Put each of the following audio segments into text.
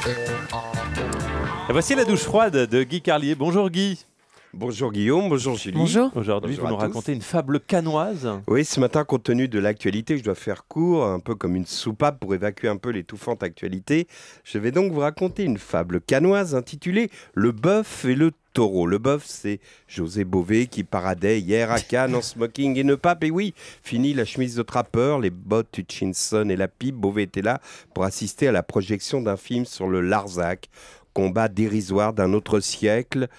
Et voici la douche froide de Guy Carlier. Bonjour Guy. Bonjour Guillaume, bonjour Julie. Bonjour. Aujourd'hui, vous nous racontez une fable canoise. Oui, ce matin, compte tenu de l'actualité, je dois faire court, un peu comme une soupape pour évacuer un peu l'étouffante actualité. Je vais donc vous raconter une fable canoise intitulée « Le bœuf et le taureau ». Le bœuf, c'est José Bové qui paradait hier à Cannes en smoking et pape. Et oui, fini la chemise de trappeur, les bottes Hutchinson et la pipe. Bové était là pour assister à la projection d'un film sur le Larzac, combat dérisoire d'un autre siècle,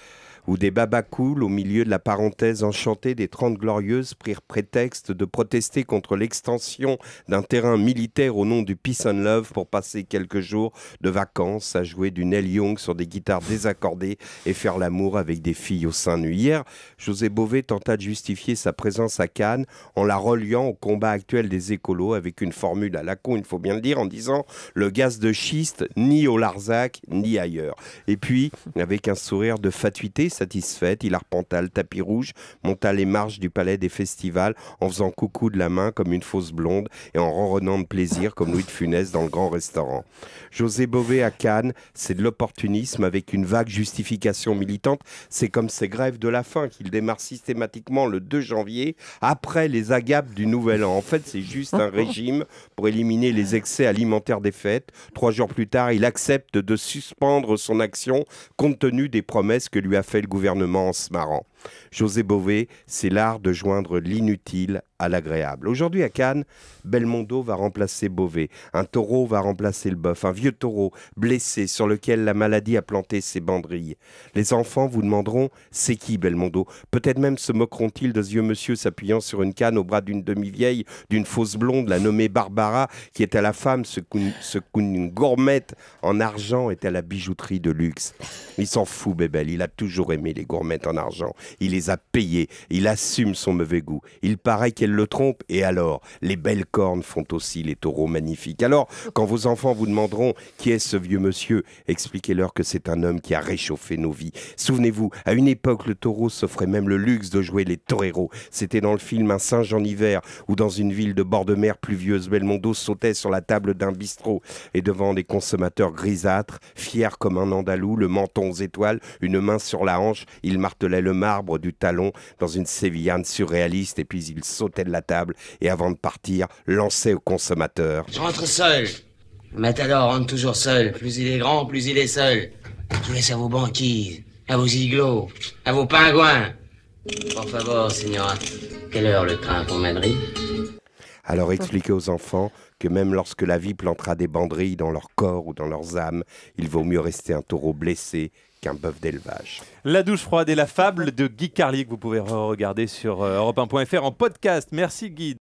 où des babacools, au milieu de la parenthèse enchantée des 30 Glorieuses, prirent prétexte de protester contre l'extension d'un terrain militaire au nom du Peace and Love pour passer quelques jours de vacances à jouer du Neil Young sur des guitares désaccordées et faire l'amour avec des filles au sein nu. Hier, José Bové tenta de justifier sa présence à Cannes en la reliant au combat actuel des écolos avec une formule à la con, il faut bien le dire, en disant « le gaz de schiste, ni au Larzac, ni ailleurs ». Et puis, avec un sourire de fatuité, satisfaite, il arpenta le tapis rouge, monta les marches du palais des festivals en faisant coucou de la main comme une fausse blonde et en ronronnant de plaisir comme Louis de Funès dans le grand restaurant. José Bové à Cannes, c'est de l'opportunisme avec une vague justification militante. C'est comme ces grèves de la faim qu'il démarre systématiquement le 2 janvier après les agapes du Nouvel An. En fait, c'est juste un régime pour éliminer les excès alimentaires des fêtes. 3 jours plus tard, il accepte de suspendre son action compte tenu des promesses que lui a fait le gouvernement en se marrant. José Bové, c'est l'art de joindre l'inutile à l'agréable. Aujourd'hui à Cannes, Belmondo va remplacer Bové. Un taureau va remplacer le bœuf. Un vieux taureau blessé sur lequel la maladie a planté ses banderilles. Les enfants vous demanderont « c'est qui Belmondo ?» Peut-être même se moqueront-ils de ce vieux monsieur s'appuyant sur une canne au bras d'une demi-vieille, d'une fausse blonde, la nommée Barbara, qui est à la femme ce qu'une gourmette en argent est à la bijouterie de luxe. Il s'en fout, Bébel. Il a toujours aimé les gourmettes en argent. Il les a payées. Il assume son mauvais goût. Il paraît qu'elle le trompe. Et alors, les belles cornes font aussi les taureaux magnifiques. Alors, quand vos enfants vous demanderont qui est ce vieux monsieur, expliquez-leur que c'est un homme qui a réchauffé nos vies. Souvenez-vous, à une époque, le taureau s'offrait même le luxe de jouer les toreros. C'était dans le film Un singe en hiver, où dans une ville de bord de mer pluvieuse, Belmondo sautait sur la table d'un bistrot et devant des consommateurs grisâtres, fiers comme un andalou, le menton aux étoiles, une main sur la hanche, il martelait le marbre du talon dans une sévillane surréaliste et puis il sautait de la table et avant de partir, lançait au consommateur. Je rentre seul. Matador rentre toujours seul. Plus il est grand, plus il est seul. Je vous laisse à vos banquises, à vos igloos, à vos pingouins. Por favor, señora. Quelle heure le train pour Madrid? Alors expliquez aux enfants que même lorsque la vie plantera des banderilles dans leur corps ou dans leurs âmes, il vaut mieux rester un taureau blessé qu'un bœuf d'élevage. La douche froide et la fable de Guy Carlier que vous pouvez regarder sur europe1.fr en podcast. Merci Guy.